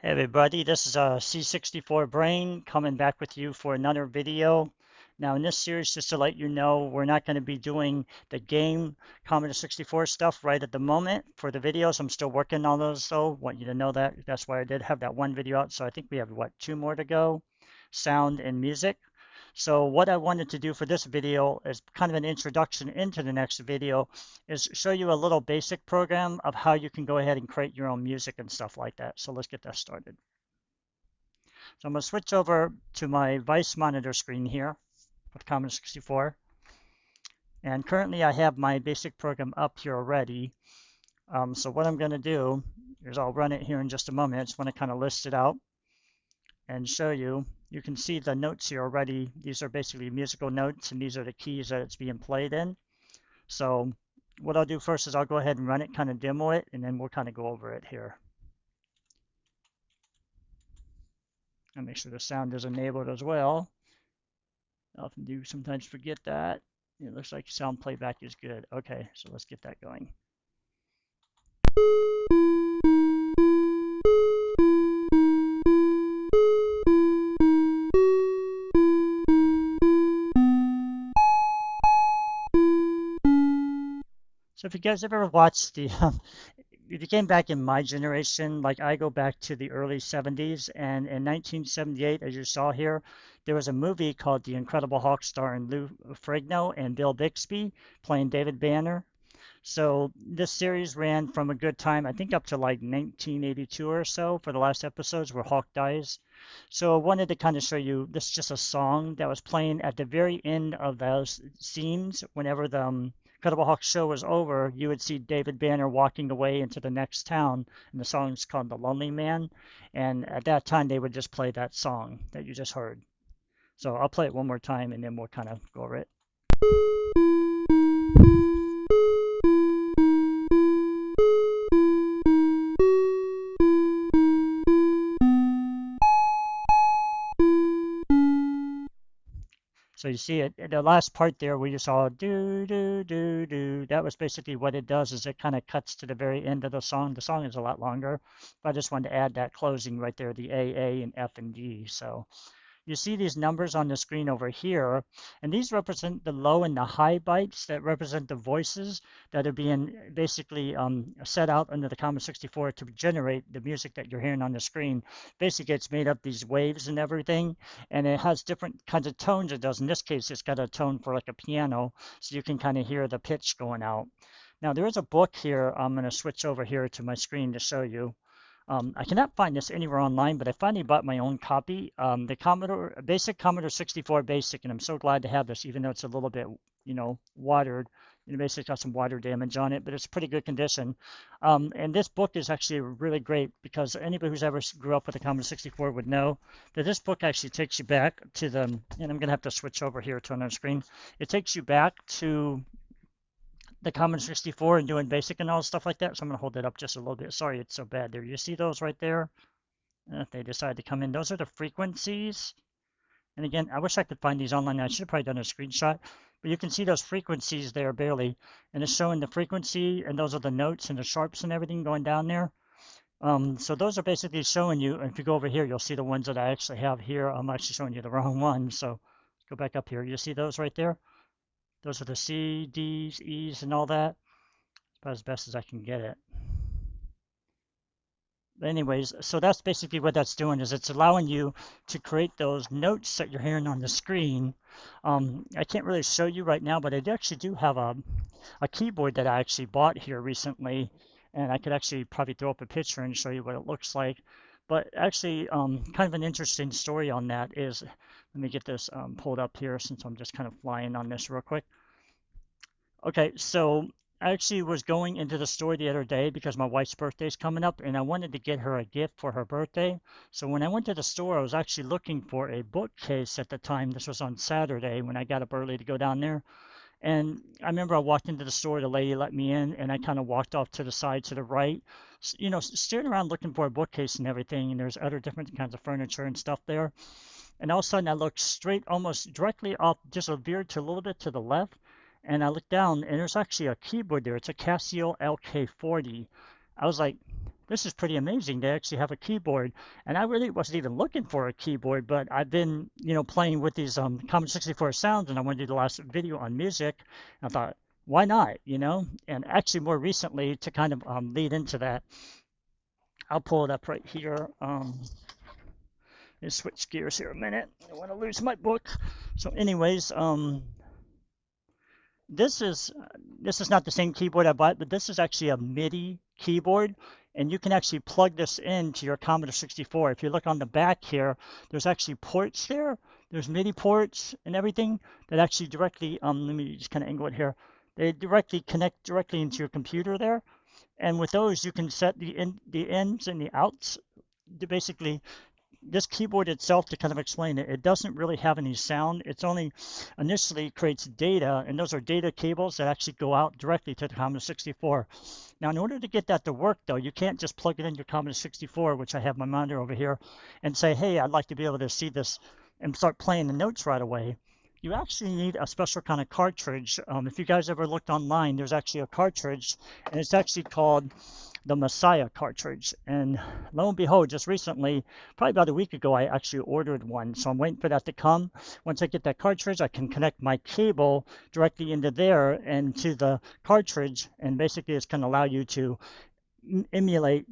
Hey everybody, this is C64 Brain coming back with you for another video. Now in this series, just to let you know, we're not going to be doing the game Commodore 64 stuff right at the moment for the videos. I'm still working on those though. Want you to know that. That's why I did have that one video out. So I think we have what, two more to go? Sound and music. So what I wanted to do for this video is kind of an introduction into the next video is show you a little basic program of how you can go ahead and create your own music and stuff like that. So let's get that started. So I'm going to switch over to my VICE monitor screen here with Commodore 64. And currently I have my basic program up here already. So what I'm going to do is I'll run it here in just a moment. I just want to kind of list it out and show you. You can see the notes here already. These are basically musical notes, and these are the keys that it's being played in. So what I'll do first is I'll go ahead and run it, kind of demo it, and then we'll kind of go over it here. And make sure the sound is enabled as well. I often do sometimes forget that. It looks like sound playback is good. Okay, so let's get that going. So if you guys ever watched if you came back in my generation, like I go back to the early 70s, and in 1978, as you saw here, there was a movie called The Incredible Hulk starring Lou Ferrigno and Bill Bixby playing David Banner. So this series ran from a good time, I think up to like 1982 or so for the last episodes where Hulk dies. So I wanted to kind of show you, this is just a song that was playing at the very end of those scenes. Whenever the Incredible Hulk show was over, you would see David Banner walking away into the next town, and the song is called The Lonely Man. And at that time, they would just play that song that you just heard. So I'll play it one more time, and then we'll kind of go over it. So you see it, the last part there where you saw do do do do, that was basically what it does is it kind of cuts to the very end of the song. The song is a lot longer, but I just wanted to add that closing right there, the A, and F, and D. So you see these numbers on the screen over here, and these represent the low and the high bytes that represent the voices that are being basically set out under the Commodore 64 to generate the music that you're hearing on the screen. Basically, it's made up these waves and everything, and it has different kinds of tones it does. In this case, it's got a tone for like a piano, so you can kind of hear the pitch going out. Now, there is a book here. I'm going to switch over here to my screen to show you. I cannot find this anywhere online, but I finally bought my own copy. The Commodore 64 Basic, and I'm so glad to have this, even though it's a little bit, watered. Basically got some water damage on it, but it's pretty good condition. And this book is actually really great because anybody who's ever grew up with a Commodore 64 would know that this book actually takes you back to the, and I'm going to have to switch over here to another screen. It takes you back to the Commodore 64 and doing basic and all stuff like that. So I'm going to hold it up just a little bit. Sorry, it's so bad there. You see those right there? If they decide to come in, those are the frequencies. And again, I wish I could find these online. I should have probably done a screenshot. But you can see those frequencies there barely. And it's showing the frequency, and those are the notes and the sharps and everything going down there. So those are basically showing you, and if you go over here, you'll see the ones that I actually have here. I'm actually showing you the wrong one. So go back up here. You see those right there? Those are the C, D's, E's, and all that. About as best as I can get it. But anyways, so that's basically what that's doing is it's allowing you to create those notes that you're hearing on the screen. I can't really show you right now, but I actually do have a keyboard that I actually bought here recently, and I could actually probably throw up a picture and show you what it looks like. But actually, kind of an interesting story on that is, let me get this pulled up here since I'm just kind of flying on this real quick. Okay, so I actually was going into the store the other day because my wife's birthday is coming up and I wanted to get her a gift for her birthday. So when I went to the store, I was actually looking for a bookcase at the time. This was on Saturday when I got up early to go down there. And I remember I walked into the store, the lady let me in, and I kind of walked off to the side to the right, staring around looking for a bookcase and everything. And there's other different kinds of furniture and stuff there. And all of a sudden I looked straight, almost directly off, just veered to a little bit to the left. And I looked down and there's actually a keyboard there. It's a Casio LK40. I was like, this is pretty amazing. They actually have a keyboard, and I really wasn't even looking for a keyboard, but I've been, playing with these Commodore 64 sounds, and I wanted to do the last video on music. And I thought, why not, And actually, more recently, to kind of lead into that, I'll pull it up right here. Let's switch gears here a minute. I don't want to lose my book. So, anyways, this is not the same keyboard I bought, but this is actually a MIDI keyboard, and you can actually plug this into your Commodore 64. If you look on the back here, there's actually ports there. There's MIDI ports and everything that actually directly, let me just kind of angle it here. They directly connect directly into your computer there. And with those, you can set the ins and the outs to basically this keyboard itself, to kind of explain it, it doesn't really have any sound. It's only initially creates data, and those are data cables that actually go out directly to the Commodore 64. Now, in order to get that to work, though, you can't just plug it in your Commodore 64, which I have my monitor over here, and say, hey, I'd like to be able to see this and start playing the notes right away. You actually need a special kind of cartridge. If you guys ever looked online, there's actually a cartridge, and it's actually called the Messiah cartridge. And lo and behold, just recently, probably about a week ago, I actually ordered one. So I'm waiting for that to come. Once I get that cartridge, I can connect my cable directly into there and to the cartridge. And basically, it's going to allow you to emulate,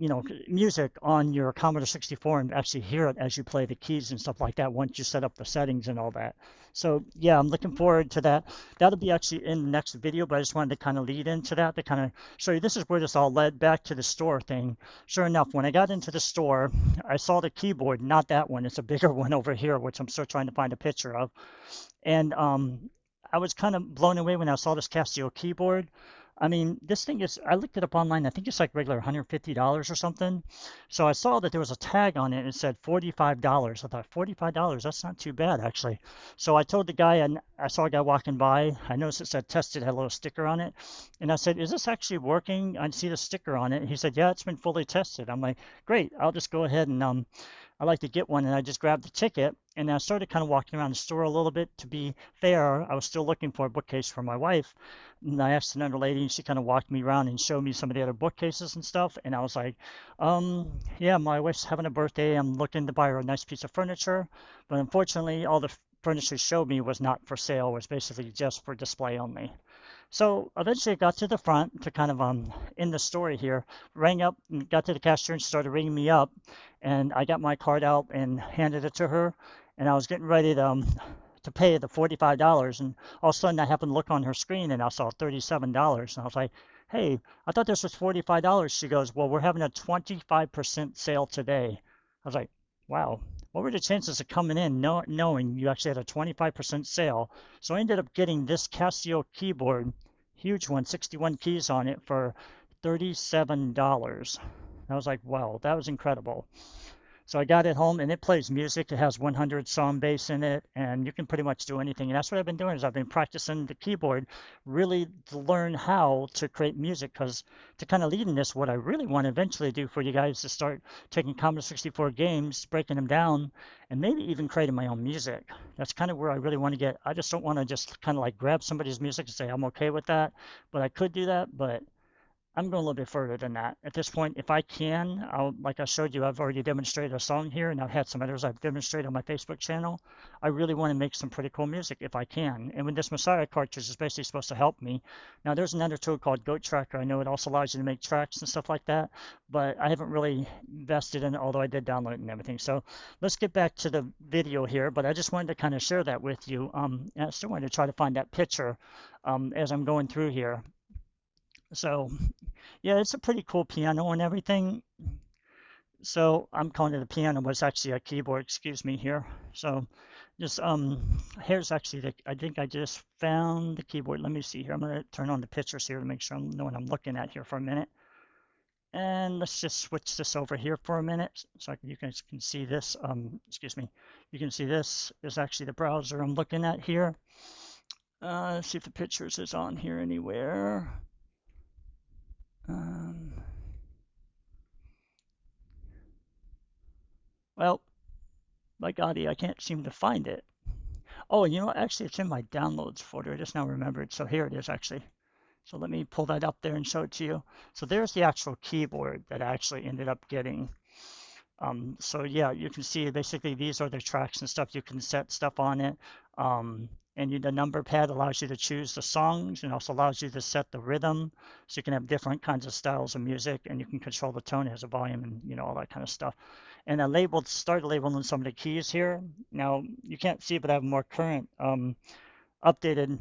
music on your Commodore 64 and actually hear it as you play the keys and stuff like that once you set up the settings and all that. So yeah, I'm looking forward to that. That'll be actually in the next video, but I just wanted to kind of lead into that to kind of show you this is where this all led back to the store thing. Sure enough, when I got into the store, I saw the keyboard, not that one. It's a bigger one over here, which I'm still trying to find a picture of. And I was kind of blown away when I saw this Casio keyboard. I mean, this thing is, I looked it up online. I think it's like regular $150 or something. So I saw that there was a tag on it and it said $45. I thought, $45? That's not too bad, actually. So I told the guy, and I saw a guy walking by. I noticed it said tested, had a little sticker on it. And I said, is this actually working? I see the sticker on it. He said, yeah, it's been fully tested. I'm like, great, I'll just go ahead and I like to get one, and I just grabbed the ticket, and I started kind of walking around the store a little bit. To be fair, I was still looking for a bookcase for my wife, and I asked another lady, and she kind of walked me around and showed me some of the other bookcases and stuff, and I was like, yeah, my wife's having a birthday. I'm looking to buy her a nice piece of furniture, but unfortunately, all the furniture she showed me was not for sale. It was basically just for display only. So eventually I got to the front to kind of in the story here, rang up and got to the cashier and she started ringing me up, and I got my card out and handed it to her, and I was getting ready to pay the $45, and all of a sudden I happened to look on her screen and I saw $37, and I was like, hey, I thought this was $45. She goes, well, we're having a 25% sale today. I was like, wow, what were the chances of coming in knowing you actually had a 25% sale? So I ended up getting this Casio keyboard, huge one, 61 keys on it, for $37. I was like, wow, that was incredible. So I got it home, and it plays music. It has 100 song bass in it, and you can pretty much do anything. And that's what I've been doing, is I've been practicing the keyboard really to learn how to create music, because to kind of lead in this, what I really want to eventually do for you guys is start taking Commodore 64 games, breaking them down, and maybe even creating my own music. That's kind of where I really want to get. I just don't want to just kind of like grab somebody's music and say I'm okay with that, but I could do that, but I'm going a little bit further than that. At this point, if I can, like I showed you, I've already demonstrated a song here, and I've had some others I've demonstrated on my Facebook channel. I really want to make some pretty cool music if I can. And with this Messiah cartridge is basically supposed to help me. Now, there's another tool called Goat Tracker. I know it also allows you to make tracks and stuff like that, but I haven't really invested in it, although I did download it and everything. So let's get back to the video here, but I just wanted to kind of share that with you. And I still wanted to try to find that picture as I'm going through here. So yeah, it's a pretty cool piano and everything. So I'm calling it a piano, but it's actually a keyboard, excuse me here. So just here's actually I think I just found the keyboard. Let me see here. I'm gonna turn on the pictures here to make sure I know what I'm looking at here for a minute. And let's just switch this over here for a minute so you guys can see this. Excuse me. You can see this is actually the browser I'm looking at here. Let's see if the pictures is on here anywhere. Well, by golly, I can't seem to find it. Oh, actually, it's in my downloads folder. I just now remembered. So here it is, actually. So let me pull that up there and show it to you. So there's the actual keyboard that I actually ended up getting. So yeah, you can see basically these are the tracks and stuff. You can set stuff on it. And the number pad allows you to choose the songs and also allows you to set the rhythm. So you can have different kinds of styles of music and you can control the tone. It has a volume and all that kind of stuff. And I started labeling some of the keys here. Now you can't see, but I have more current updated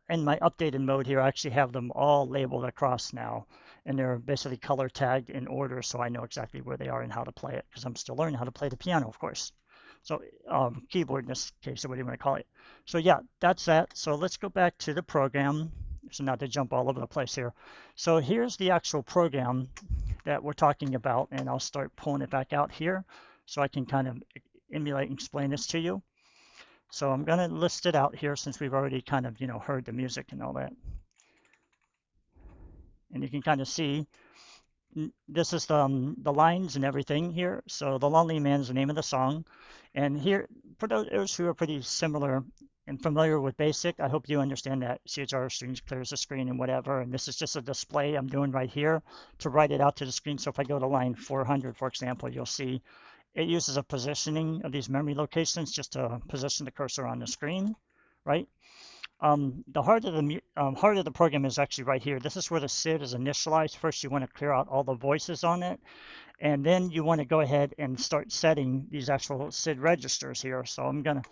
in my updated mode here. I actually have them all labeled across now, and they're basically color tagged in order, so I know exactly where they are and how to play it, because I'm still learning how to play the piano, of course. So keyboard in this case, or what do you want to call it. So yeah, that's that. So let's go back to the program. So not to jump all over the place here. So here's the actual program that we're talking about, and I'll start pulling it back out here so I can kind of emulate and explain this to you. So I'm going to list it out here since we've already kind of, heard the music and all that. And you can kind of see this is the lines and everything here. So The Lonely Man is the name of the song. And here, for those who are pretty similar and familiar with BASIC, I hope you understand that CHR strings clears the screen and whatever. And this is just a display I'm doing right here to write it out to the screen. So if I go to line 400, for example, you'll see it uses a positioning of these memory locations just to position the cursor on the screen, right? The heart of the program is actually right here. This is where the SID is initialized. First, you want to clear out all the voices on it, and then you want to go ahead and start setting these actual SID registers here. So I'm going to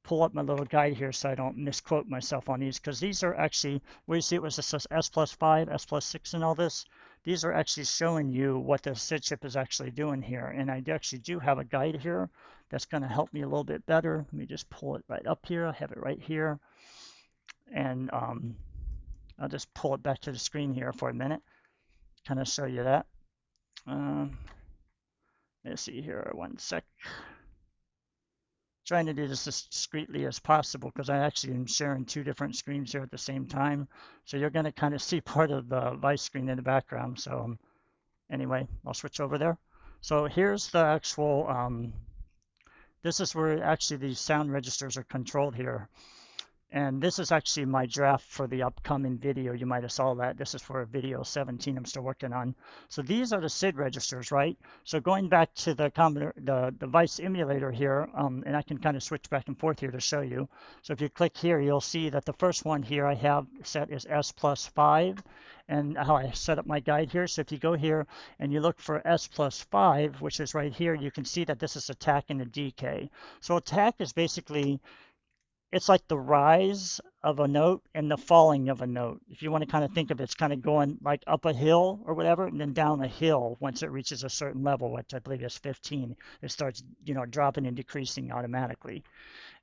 pull up my little guide here so I don't misquote myself on these, because these are actually, where you see it was this S+5, S+6 and all this, these are actually showing you what the SID chip is actually doing here. And I actually do have a guide here that's going to help me a little bit better. Let me just pull it right up here. I have it right here. And I'll just pull it back to the screen here for a minute, kind of show you that. Let's see here, one sec. Trying to do this as discreetly as possible because I actually am sharing two different screens here at the same time. So you're going to kind of see part of the VICE screen in the background. So anyway, I'll switch over there. So here's the actual, this is where actually these sound registers are controlled here. And this is actually my draft for the upcoming video. You might have saw that. This is for video 17 I'm still working on. So these are the SID registers, right? So going back to the Commodore, the VICE emulator here, and I can kind of switch back and forth here to show you. So if you click here, you'll see that the first one here I have set is S+5, and how I set up my guide here. So if you go here and you look for S+5, which is right here, you can see that this is attack and a decay. So attack is basically, it's like the rise of a note and the falling of a note. If you want to kind of think of it, it's kind of going like up a hill or whatever, and then down a hill once it reaches a certain level, which I believe is 15. It starts, dropping and decreasing automatically.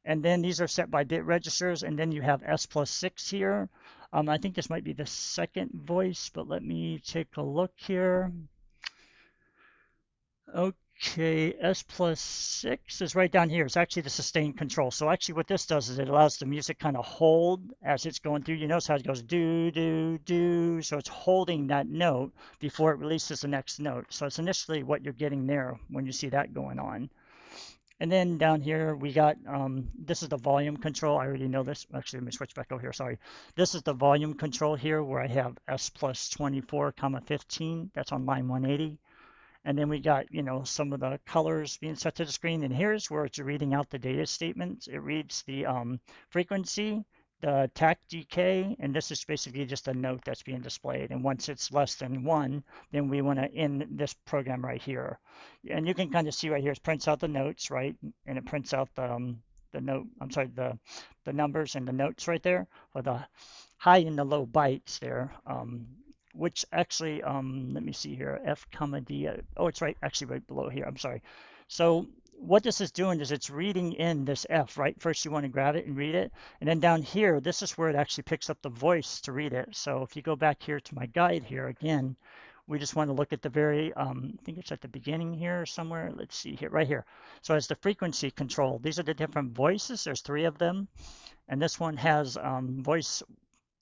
And then these are set by bit registers, and then you have S+6 here. I think this might be the second voice, but let me take a look here. Okay, S+6 is right down here. It's actually the sustained control. So actually what this does is it allows the music kind of hold as it's going through. You notice how it goes do, do, do. So it's holding that note before it releases the next note. So it's initially what you're getting there when you see that going on. And then down here we got, this is the volume control. I already know this. Actually, let me switch back over here. Sorry. This is the volume control here where I have S+24, 15. That's on line 180. And then we got, some of the colors being set to the screen. And here's where it's reading out the data statements. It reads the frequency, the attack decay, and this is basically just a note that's being displayed. And once it's less than 1, then we want to end this program right here. And you can kind of see right here, it prints out the notes, right? And it prints out the note, I'm sorry, the numbers and the notes right there, or the high and the low bytes there. Which actually, let me see here, F, D, oh, it's actually right below here, I'm sorry. So what this is doing is it's reading in this F, right? First you want to grab it and read it, and then down here, this is where it actually picks up the voice to read it. So if you go back here to my guide here again, we just want to look at the very, I think it's at the beginning here somewhere, let's see here, right here. So as the frequency control, these are the different voices, there's 3 of them, and this one has voice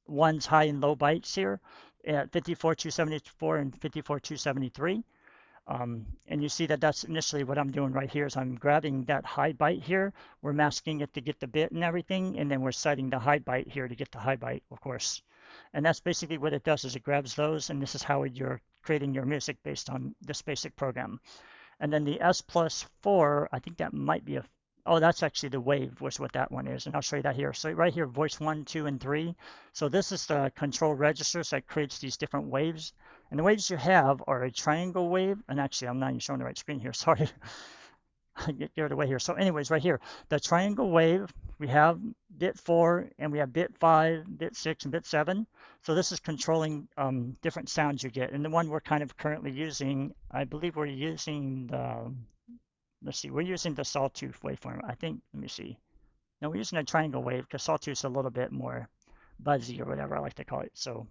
1's high and low bytes here at 54,274 and 54,273. And you see that that's initially what I'm doing right here is I'm grabbing that high byte here. We're masking it to get the bit and everything, and then we're setting the high byte here to get the high byte, of course. And that's basically what it does is it grabs those, and this is how you're creating your music based on this basic program. And then the S plus 4, I think that might be a, oh, that's actually the wave was what that one is. And I'll show you that here. So right here, voice 1, 2, and 3. So this is the control registers that creates these different waves. And the waves you have are a triangle wave. And actually, I'm not even showing the right screen here. Sorry. Get out of the way here. So anyways, right here, the triangle wave, we have bit 4, and we have bit 5, bit 6, and bit 7. So this is controlling different sounds you get. And the one we're kind of currently using, I believe we're using the, let's see, we're using the sawtooth waveform. I think, let me see. No, we're using a triangle wave because sawtooth's a little bit more buzzy or whatever I like to call it. So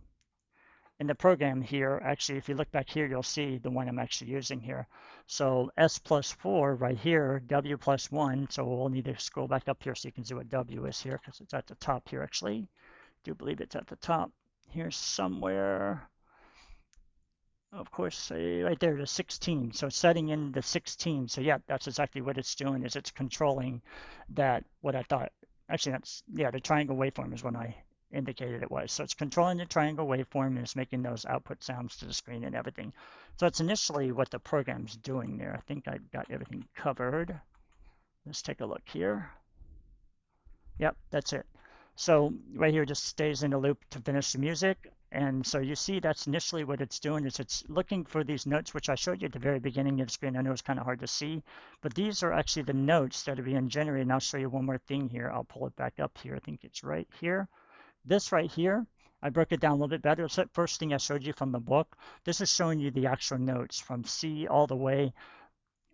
in the program here, actually, if you look back here, you'll see the one I'm actually using here. So S plus 4 right here, W plus 1. So we'll need to scroll back up here so you can see what W is here because it's at the top here, actually. I do believe it's at the top here somewhere. Of course, right there, the 16. So it's setting in the 16. So yeah, that's exactly what it's doing is it's controlling that, what I thought. Actually, that's, yeah, the triangle waveform is what I indicated it was. So it's controlling the triangle waveform and it's making those output sounds to the screen and everything. So it's initially what the program's doing there. I think I've got everything covered. Let's take a look here. Yep, that's it. So right here just stays in the loop to finish the music. And so you see that's initially what it's doing is it's looking for these notes, which I showed you at the very beginning of the screen. I know it's kind of hard to see, but these are actually the notes that are being generated. And I'll show you one more thing here. I'll pull it back up here. I think it's right here. This right here, I broke it down a little bit better. It's that first thing I showed you from the book. This is showing you the actual notes from C all the way,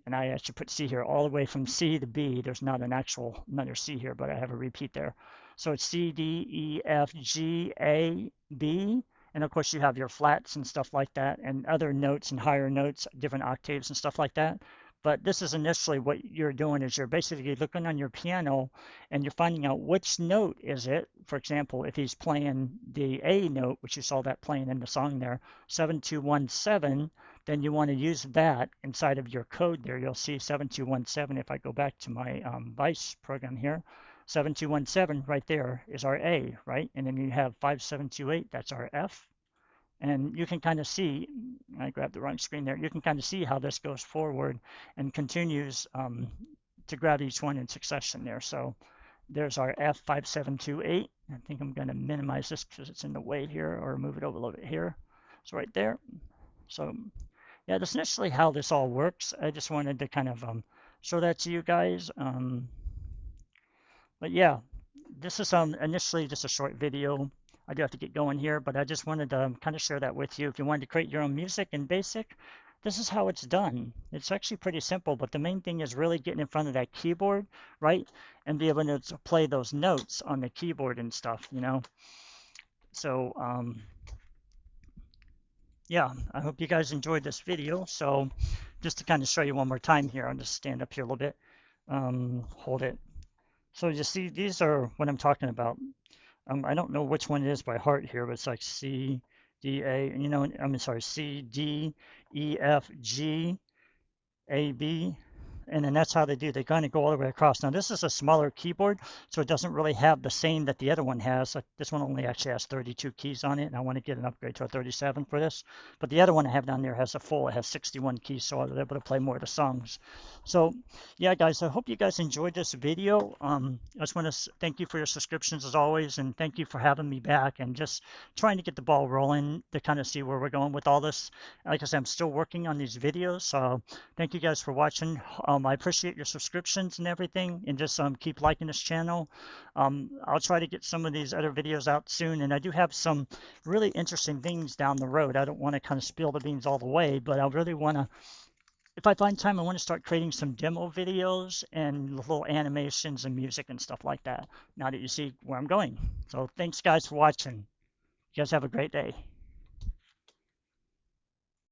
and I actually put C here, all the way from C to B. There's not an actual another C here, but I have a repeat there. So it's C, D, E, F, G, A, B. And of course you have your flats and stuff like that and other notes and higher notes, different octaves and stuff like that. But this is initially what you're doing is you're basically looking on your piano and you're finding out which note is it. For example, if he's playing the A note, which you saw that playing in the song there, 7217, then you want to use that inside of your code there. You'll see 7217 if I go back to my VICE program here. 7217 right there is our A, right? And then you have 5728, that's our F. And you can kind of see, I grabbed the wrong screen there, you can kind of see how this goes forward and continues to grab each one in succession there. So there's our F5728. I think I'm going to minimize this because it's in the way here or move it over a little bit here. So right there. So yeah, that's initially how this all works. I just wanted to kind of show that to you guys. But yeah, this is initially just a short video. I do have to get going here, but I just wanted to kind of share that with you. If you wanted to create your own music in BASIC, this is how it's done. It's actually pretty simple, but the main thing is really getting in front of that keyboard, right? And be able to play those notes on the keyboard and stuff, you know? So, yeah, I hope you guys enjoyed this video. So just to kind of show you one more time here, I'll just stand up here a little bit, hold it. So you see, these are what I'm talking about. I don't know which one it is by heart here, but it's like C, D, A, you know, I'm sorry, C, D, E, F, G, A, B, and then that's how they do. They kind of go all the way across. Now this is a smaller keyboard, so it doesn't really have the same that the other one has. Like this one only actually has 32 keys on it, and I want to get an upgrade to a 37 for this. But the other one I have down there has a full. It has 61 keys, so I was able to play more of the songs. So yeah, guys, I hope you guys enjoyed this video. I just want to thank you for your subscriptions as always, and thank you for having me back and just trying to get the ball rolling to kind of see where we're going with all this. Like I said, I'm still working on these videos, so thank you guys for watching. I appreciate your subscriptions and everything, and just keep liking this channel. I'll try to get some of these other videos out soon, and I do have some really interesting things down the road. I don't want to kind of spill the beans all the way, but I really want to, if I find time, I want to start creating some demo videos and little animations and music and stuff like that, now that you see where I'm going. So thanks guys for watching. You guys have a great day.